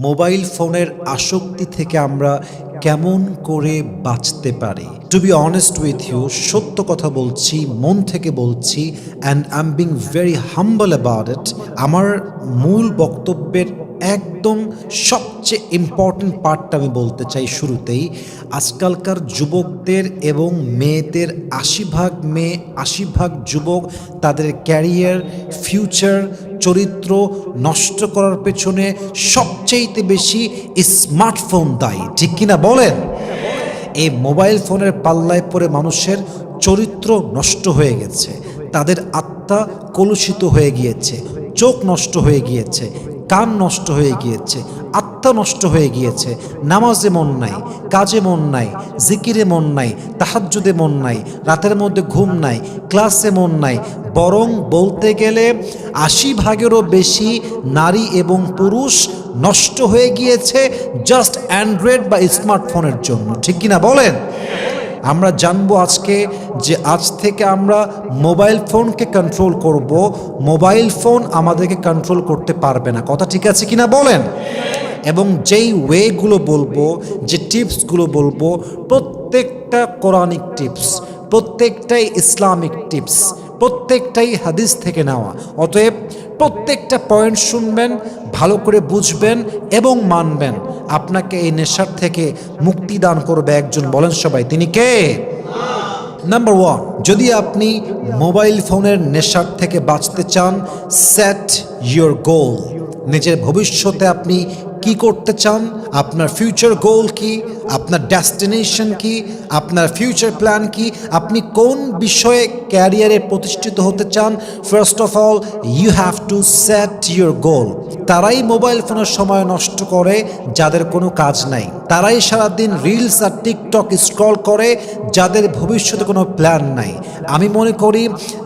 Mobile ফোনের আসক্তি থেকে আমরা কেমন করে বাঁচতে পারি? To be honest with you, সত্য কথা বলছি, মন থেকে বলছি, and I am being very humble about it. আমার মূল বক্তব্যের একদম সবচেয়ে ইম্পর্ট্যান্ট পার্টটা আমি বলতে চাই শুরুতেই। আজকালকার যুবকদের এবং মেয়েদের ৮০% মেয়ে ৮০% যুবক তাদের ক্যারিয়ার, ফিউচার, চরিত্র নষ্ট করার পেছনে সবচেয়ে বেশি স্মার্টফোন দায়ী, ঠিক কিনা বলেন? এই মোবাইল ফোনের পাল্লায় পড়ে মানুষের চরিত্র নষ্ট হয়ে গেছে, তাদের আত্মা কলুষিত হয়ে গিয়েছে, চোখ নষ্ট হয়ে গিয়েছে, কান নষ্ট হয়ে গিয়েছে, আত্মা নষ্ট হয়ে গিয়েছে। নামাজে মন নাই, কাজে মন নাই, জিকিরে মন নাই, তাহাজ্জুদে মন নাই, রাতের মধ্যে ঘুম নাই, ক্লাসে মন নাই। বরং বলতে গেলে ৮০%-এরও বেশি নারী এবং পুরুষ নষ্ট হয়ে গিয়েছে জাস্ট অ্যান্ড্রয়েড বা স্মার্টফোনের জন্য, ঠিক কিনা বলেন? আমরা জানবো আজকে যে আজ থেকে আমরা মোবাইল ফোনকে কন্ট্রোল করব, মোবাইল ফোন আমাদেরকে কন্ট্রোল করতে পারবে না। কথা ঠিক আছে কিনা বলেন? এবং যেই ওয়েগুলো বলবো, যে টিপসগুলো বলবো, প্রত্যেকটা কোরআনিক টিপস, প্রত্যেকটাই ইসলামিক টিপস, প্রত্যেকটাই হাদিস থেকে নেওয়া। অতএব প্রত্যেকটা পয়েন্ট শুনবেন, ভালো করে বুঝবেন এবং মানবেন। আপনাকে এই নেশার থেকে মুক্তি দান করবে একজন, বলেন সবাই, তিনি কে? নাম্বার 1, যদি আপনি মোবাইল ফোনের নেশার থেকে বাঁচতে চান, সেট ইয়োর গোল। নিজের ভবিষ্যতে আপনি কি করতে চান, আপনার ফিউচার গোল কি, আপনার ডেস্টিনেশন কি, আপনার ফিউচার প্ল্যান কি, আপনি কোন বিষয়ে ক্যারিয়ারে প্রতিষ্ঠিত হতে চান, first of all you have to set your goal. তারাই মোবাইল ফোনের সময় নষ্ট করে যাদের কোনো কাজ নাই, তারাই সারাদিন রিলস আর টিকটক স্ক্রল করে যাদের ভবিষ্যতে কোনো প্ল্যান নাই। আমি মনে করি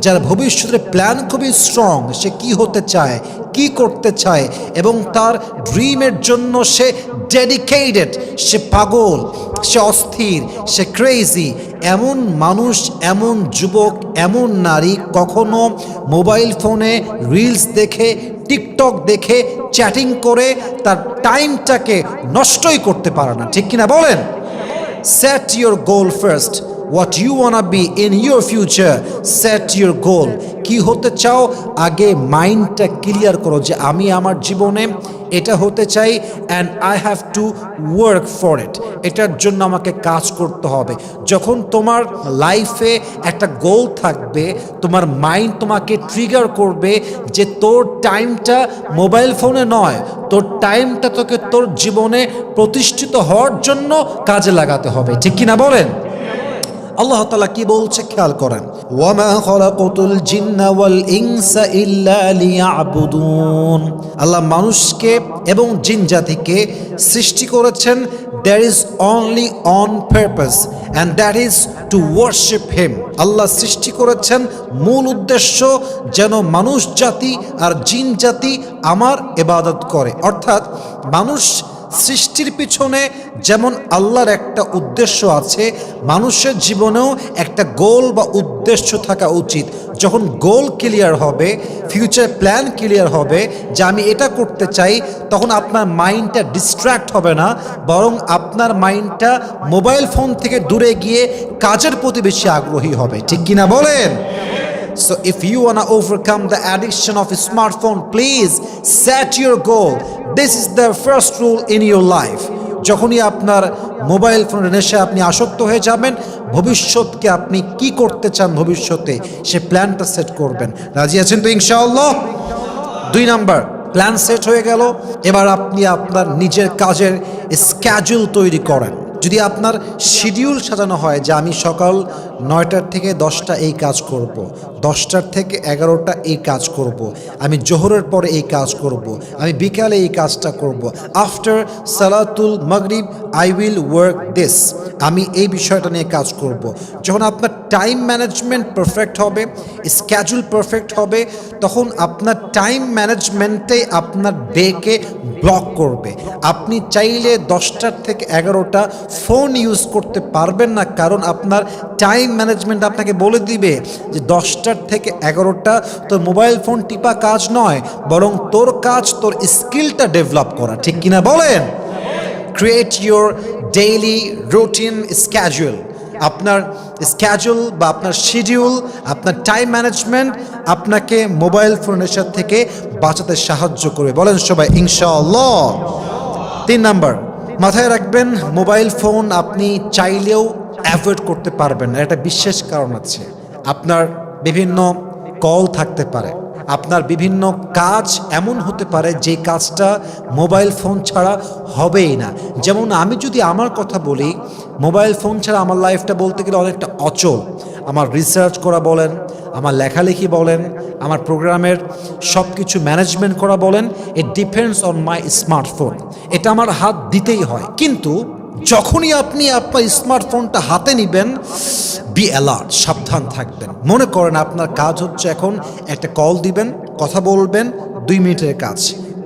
যার ভবিষ্যতের প্ল্যান খুবই স্ট্রং, সে কি হতে চায়, কি করতে চায় এবং তার ড্রিমের জন্য সে ডেডিকেটেড, সে পাগল, সে অস্থির, সে ক্রেজি, এমন মানুষ, এমন যুবক, এমন নারী কখনো মোবাইল ফোনে রিলস দেখে, টিকটক দেখে, চ্যাটিং করে তার টাইমটাকে নষ্টই করতে পারে না, ঠিক কিনা বলেন? Set your goal first. What you wanna be in your future, set your goal. কি হতে চাও আগে মাইন্ডটা ক্লিয়ার করো যে আমি আমার জীবনে এটা হতে চাই, and I have to work for it. এটার জন্য আমাকে কাজ করতে হবে। যখন তোমার লাইফে একটা গোল থাকবে, তোমার মাইন্ড তোমাকে ট্রিগার করবে যে তোর টাইমটা মোবাইল ফোনে নয়, তোর টাইমটা তোকে তোর জীবনে প্রতিষ্ঠিত হওয়ার জন্য কাজে লাগাতে হবে, ঠিক কিনা বলেন? আল্লাহ তাআলা কি বলছে খেয়াল করেন, ওয়ামা খালাকাতুল জিন্না ওয়াল ইনসা ইল্লা লিয়াবুদুন। আল্লাহ মানুষকে এবং জিন জাতিকে সৃষ্টি করেছেন there is only on purpose and that is to worship him. আল্লাহ সৃষ্টি করেছেন মূল উদ্দেশ্য যেন মানুষ জাতি আর জিন জাতি আমার ইবাদত করে। অর্থাৎ মানুষ সৃষ্টির পিছনে যেমন আল্লাহর একটা উদ্দেশ্য আছে, মানুষের জীবনেও একটা গোল বা উদ্দেশ্য থাকা উচিত। যখন গোল ক্লিয়ার হবে, ফিউচার প্ল্যান ক্লিয়ার হবে যে আমি এটা করতে চাই, তখন আপনার মাইন্ডটা ডিস্ট্র্যাক্ট হবে না, বরং আপনার মাইন্ডটা মোবাইল ফোন থেকে দূরে গিয়ে কাজের প্রতি বেশি আগ্রহী হবে, ঠিক কিনা বলেন? So if you want to overcome the addiction of a smartphone, please set your goal. This is the first rule in your life. যখনই আপনার মোবাইল ফোনের নেশায় আপনি আসক্ত হয়ে যাবেন, ভবিষ্যৎকে আপনি কি করতে চান, ভবিষ্যতে সে প্ল্যানটা সেট করবেন। রাজি আছেন তো ইনশাআল্লাহ? 2 নাম্বার, প্ল্যান সেট হয়ে গেল। এবার আপনি আপনার নিজের কাজের স্ক্যাজুল তৈরি করেন। যদি আপনার শিডিউল সাজানো হয় যে আমি সকাল 9টার থেকে 10টা এই কাজ করব, 10টার থেকে 11টা এই কাজ করব, আমি জোহরের পরে এই কাজ করব, আমি বিকালে এই কাজটা করব, আফটার সালাতুল মাগরিব আই উইল ওয়ার্ক দিস, আমি এই বিষয়টা নিয়ে কাজ করব। যখন আপনার টাইম ম্যানেজমেন্ট পারফেক্ট হবে, স্ক্যাজুল পারফেক্ট হবে, তখন আপনার টাইম ম্যানেজমেন্টেই আপনার ডেকে ব্লক করবে। আপনি চাইলে 10টার থেকে 11টা ফোন ইউজ করতে পারবেন না, কারণ আপনার টাইম টাইম ম্যানেজমেন্ট আপনাকে বলে দিবে যে 10টার থেকে 11টা তোর মোবাইল ফোন টিপা কাজ নয়, বরং তোর কাজ তোর স্কিলটা ডেভেলপ করা। ঠিক কিনা বলেন? Create your daily routine schedule. আপনার স্ক্যাজুয়াল বা আপনার শিডিউল, আপনার টাইম ম্যানেজমেন্ট আপনাকে মোবাইল ফোনের সাথে থেকে বাঁচাতে সাহায্য করবে। বলেন সবাই ইনশাআল্লাহ। 3 নাম্বার, মাথায় রাখবেন মোবাইল ফোন আপনি চাইলেও অ্যাভয়েড করতে পারবেন না। একটা বিশেষ কারণ আছে। আপনার বিভিন্ন কল থাকতে পারে, আপনার বিভিন্ন কাজ এমন হতে পারে যে কাজটা মোবাইল ফোন ছাড়া হবেই না। যেমন আমি যদি আমার কথা বলি, মোবাইল ফোন ছাড়া আমার লাইফটা বলতে গেলে অনেকটা অচল। আমার রিসার্চ করা বলেন, আমার লেখালেখি বলেন, আমার প্রোগ্রামের সব কিছু ম্যানেজমেন্ট করা বলেন, it depends on my smartphone. এটা আমার হাত দিতেই হয়। কিন্তু যখনই আপনি আপনার স্মার্টফোনটা হাতে নেবেন, বি অ্যালার্ট, সাবধান থাকবেন। মনে করেন আপনার কাজ হচ্ছে এখন একটা কল দিবেন, কথা বলবেন, 2 মিনিটের কাজ।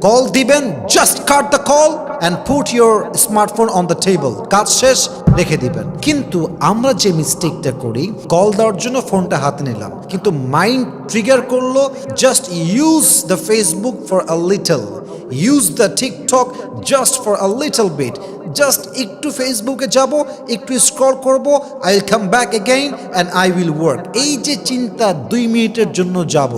কল দিবেন, just cut the call and put your smartphone on the table, কাজ শেষ, রেখে দিবেন। কিন্তু আমরা যে মিস্টেকটা করি, কল দেওয়ার জন্য ফোনটা হাতে নিলাম, কিন্তু মাইন্ড ট্রিগার করলো just use the Facebook for a little, use the TikTok just for a little bit, just একটু ফেসবুকে যাব, একটু স্ক্রল করব, I will come back again and I will work. এই যে চিন্তা 2 মিনিটের জন্য যাব,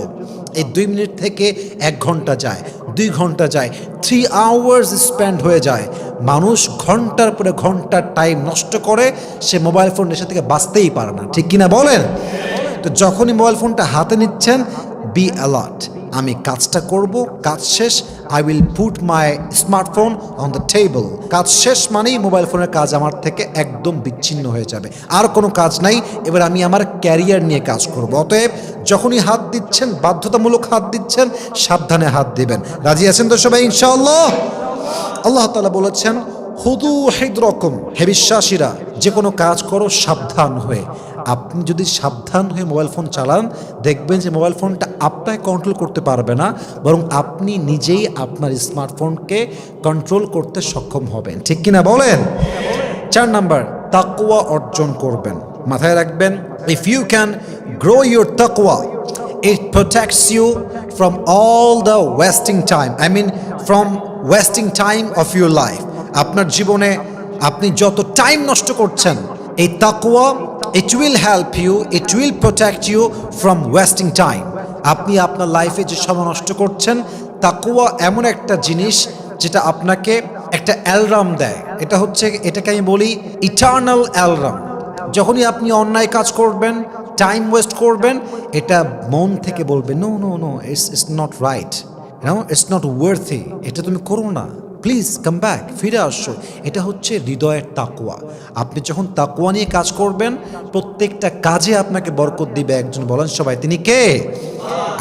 এই 2 মিনিট থেকে 1 ঘন্টা যায়, 2 ঘন্টা যায়, 3 আওয়ার্স স্পেন্ড হয়ে যায়। মানুষ ঘন্টার পরে ঘন্টার টাইম নষ্ট করে, সে মোবাইল ফোন নেশা থেকে বাঁচতেই পারে না। ঠিক কিনা বলেন? তো যখনই মোবাইল ফোনটা হাতে নিচ্ছেন, বি অ্যালার্ট। আমি কাজটা করব, কাজ শেষ, I will put my smartphone on the table. কাজ শেষ মানেই মোবাইল ফোনের কাজ আমার থেকে একদম বিচ্ছিন্ন হয়ে যাবে, আর কোনো কাজ নাই। এবার আমি আমার ক্যারিয়ার নিয়ে কাজ করব। অতএব যখনই হাত দিচ্ছেন, বাধ্যতামূলক হাত দিচ্ছেন, সাবধানে হাত দিবেন। রাজি আছেন তো সবাই ইনশাআল্লাহ? আল্লাহ তাআলা বলেছেন, হুদু হিদরকম, হে বিশ্বাসীরা, যে কোনো কাজ করো সাবধান হয়ে। আপনি যদি সাবধান হয়ে মোবাইল ফোন চালান, দেখবেন যে মোবাইল ফোনটা আপনাকে কন্ট্রোল করতে পারবে না, বরং আপনি নিজেই আপনার স্মার্টফোনকে কন্ট্রোল করতে সক্ষম হবেন। ঠিক কিনা বলেন? 4 নাম্বার, তাকওয়া অর্জন করবেন। মাথায় রাখবেন, if you can grow your তাকওয়া, it protects you from all the wasting time. I mean from wasting time of your life. আপনার জীবনে আপনি যত টাইম নষ্ট করছেন, এই তাকওয়া, it will help you, it will protect you from wasting time. আপনি আপনার লাইফে যে সময় নষ্ট করছেন, তাকওয়া এমন একটা জিনিস যেটা আপনাকে একটা অ্যালার্ম দেয়। এটা হচ্ছে, এটাকে আমি বলি ইটার্নাল অ্যালার্ম। যখনই আপনি অন্যায় কাজ করবেন, টাইম ওয়েস্ট করবেন, এটা মন থেকে বলবে no no no, it's not right, it's not worthy, এটা তুমি করো না, প্লিজ কাম ব্যাক, ফিরে আসো। এটা হচ্ছে হৃদয়ের তাকওয়া। আপনি যখন তাকওয়া নিয়ে কাজ করবেন, প্রত্যেকটা কাজে আপনাকে বরকত দিবে একজন। বলেন সবাই, তিনি কে?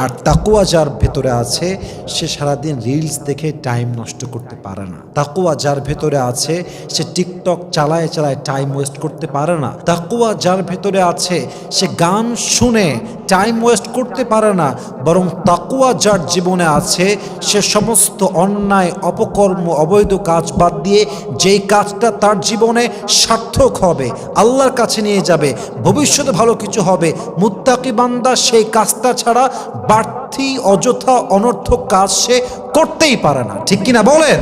আর তাকওয়া যার ভেতরে আছে, সে সারাদিন রিলস দেখে টাইম নষ্ট করতে পারে না। তাকওয়া যার ভেতরে আছে, সে টিকটক চালায় চালায় টাইম ওয়েস্ট করতে পারে না। তাকওয়া যার ভেতরে আছে, সে গান শুনে টাইম ওয়েস্ট করতে পারে না, বরং তাকওয়া যার জীবনে আছে, সে সমস্ত অন্যায়, অপকর্ম, অবৈধ কাজ বাদ দিয়ে যেই কাজটা তার জীবনে সার্থক হবে, আল্লাহর কাছে নিয়ে যাবে, ভবিষ্যতে ভালো কিছু হবে, মুত্তাকি বান্দা সেই কাজটা ছাড়া বাড়তি অযথা অনর্থক কাজ সে করতেই পারে না। ঠিক কিনা বলেন?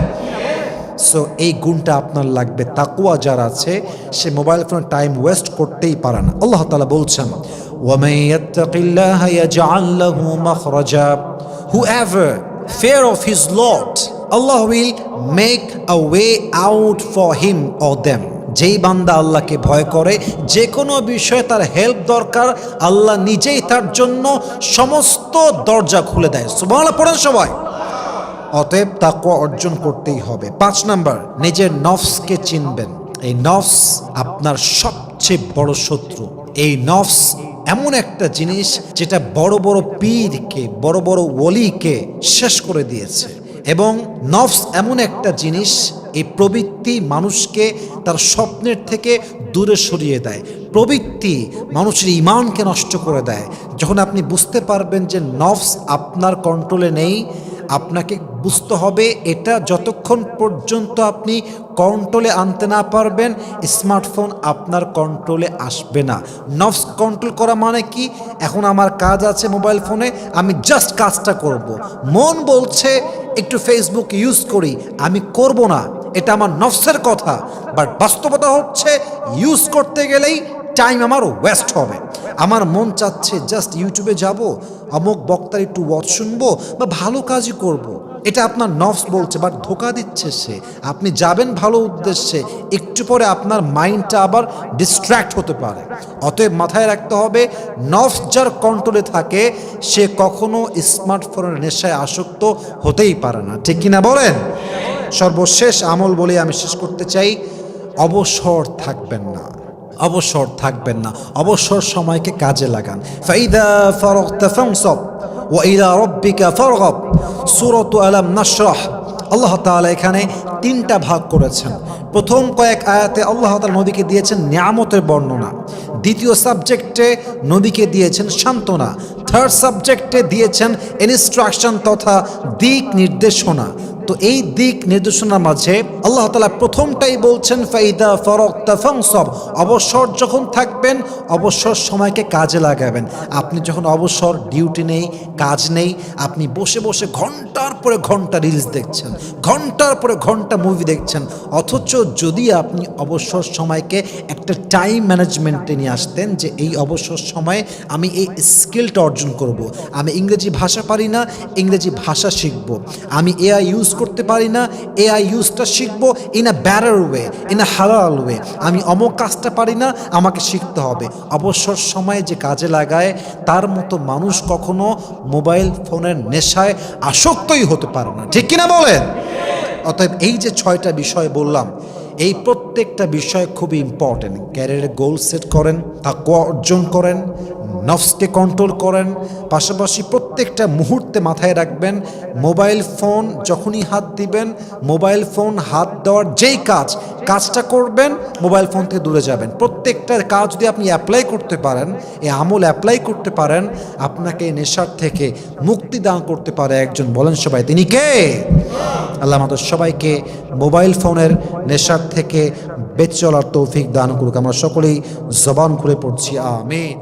সো এই গুণটা আপনার লাগবে। তাকওয়া যার আছে, সে মোবাইল ফোনে টাইম ওয়েস্ট করতেই পারে না। আল্লাহ তাআলা বলছেন, ওয়ামান ইয়াত্তাকিল্লাহা ইয়াজআল লাহু মাখরাজা, whoever fear of his Lord, Allah will make a way out for him or them. যেই বান্দা আল্লাহকে ভয় করে, যে কোনো বিষয়ে তার হেল্প দরকার, আল্লাহ নিজেই তার জন্য সমস্ত দরজা খুলে দেয়। সুবহানাল্লাহ পড়েন সবাই। অতএব তাকওয়া অর্জন করতেই হবে। 5 নাম্বার, নিজের নফসকে চিনবেন। এই নফস আপনার সবচেয়ে বড় শত্রু। এই নফস এমন একটা জিনিস যেটা বড় বড় পীরকে, বড় বড় ওলিকে শেষ করে দিয়েছে। এবং নফস এমন একটা জিনিস, এই প্রবৃত্তি মানুষকে তার স্বপ্নের থেকে দূরে সরিয়ে দেয়। প্রবৃত্তি মানুষের ঈমানকে নষ্ট করে দেয়। যখন আপনি বুঝতে পারবেন যে নফস আপনার কন্ট্রোলে নেই, আপনাকে বুঝতে হবে এটা যতক্ষণ পর্যন্ত আপনি কন্ট্রোলে আনতে না পারবেন স্মার্টফোন আপনার কন্ট্রোলে আসবে না। নফস কন্ট্রোল করা মানে কি? এখন আমার কাজ আছে মোবাইল ফোনে, আমি জাস্ট কাজটা করব। মন বলছে একটু ফেসবুক ইউজ করি, আমি করব না, এটা আমার নফসের কথা। বাট বাস্তবতা হচ্ছে ইউজ করতে গেলেই টাইম আমার ওয়েস্ট হবে। আমার মন চাচ্ছে জাস্ট ইউটিউবে যাব, অমুক বক্তার একটু ওয়াচ শুনবো বা ভালো কাজই করব। এটা আপনার নফস বলছে, বাট ধোকা দিচ্ছে সে। আপনি যাবেন ভালো উদ্দেশ্যে, একটু পরে আপনার মাইন্ডটা আবার ডিস্ট্র্যাক্ট হতে পারে। অতএব মাথায় রাখতে হবে, নফস যার কন্ট্রোলে থাকে সে কখনো স্মার্টফোনের নেশায় আসক্ত হতেই পারে না। ঠিক কিনা বলেন? সর্বশেষ আমল বলে আমি শেষ করতে চাই, অবসর থাকবেন না। অবসর থাকবেন না, অবসর সময়কে কাজে লাগান। ফাইদা ফারাগতা ফানসাব ওয়া ইলা রাব্বিকা ফারগাব। সূরাতু আলাম নাশরাহ আল্লাহ তাআলা এখানে 3টা ভাগ করেছেন। প্রথম কয়েক আয়াতে আল্লাহ তাআলা নবীকে দিয়েছেন নিয়ামতের বর্ণনা, দ্বিতীয় সাবজেক্টে নবীকে দিয়েছেন সান্ত্বনা, থার্ড সাবজেক্টে দিয়েছেন ইনস্ট্রাকশন তথা দিক নির্দেশনা। তো এই দিক নির্দেশনার মাঝে আল্লাহ তাআলা প্রথমটাই বলছেন ফাইদা ফারাগতা ফানসাব, অবসর যখন থাকবেন অবসর সময়কে কাজে লাগাবেন। আপনি যখন অবসর, ডিউটি নেই, কাজ নেই, আপনি বসে বসে ঘন্টার পরে ঘন্টা রিলস দেখছেন, ঘন্টার পরে ঘন্টা মুভি দেখছেন। অথচ যদি আপনি অবসর সময়কে একটা টাইম ম্যানেজমেন্টে নিয়ে আসতেন যে এই অবসর সময়ে আমি এই স্কিলটা অর্জন করব, আমি ইংরেজি ভাষা পারি না, ইংরেজি ভাষা শিখব, আমি এআই ইউজ করতে পারি না, এআই ইউজটা শিখবো in a better way, in a হালাল ওয়ে, আমি অমুক কাজটা পারি না, আমাকে শিখতে হবে। অবসর সময়ে যে কাজে লাগায় তার মতো মানুষ কখনো মোবাইল ফোনের নেশায় আসক্তই হতে পারে না। ঠিক কিনা বলেন? অতএব এই যে 6টা বিষয় বললাম, এই প্রত্যেকটা বিষয় খুবই ইম্পর্টেন্ট। ক্যারিয়ারে গোল সেট করেন, তাকওয়া অর্জন করেন, নফসকে কন্ট্রোল করেন। পাশাপাশি প্রত্যেকটা মুহূর্তে মাথায় রাখবেন, মোবাইল ফোন যখনই হাত দিবেন, মোবাইল ফোন হাত দেওয়ার যেই কাজটা করবেন মোবাইল ফোন থেকে দূরে যাবেন। প্রত্যেকটা কাজ যদি আপনি অ্যাপ্লাই করতে পারেন, এই আমল অ্যাপ্লাই করতে পারেন, আপনাকে নেশার থেকে মুক্তি দান করতে পারে একজন। বলেন সবাই, তিনি কে? আল্লাহ আমাদের সবাইকে মোবাইল ফোনের নেশার থেকে বেঁচে চলার তৌফিক দান করুক। আমরা সকলেই জবান খুলে পড়ছি আমিন।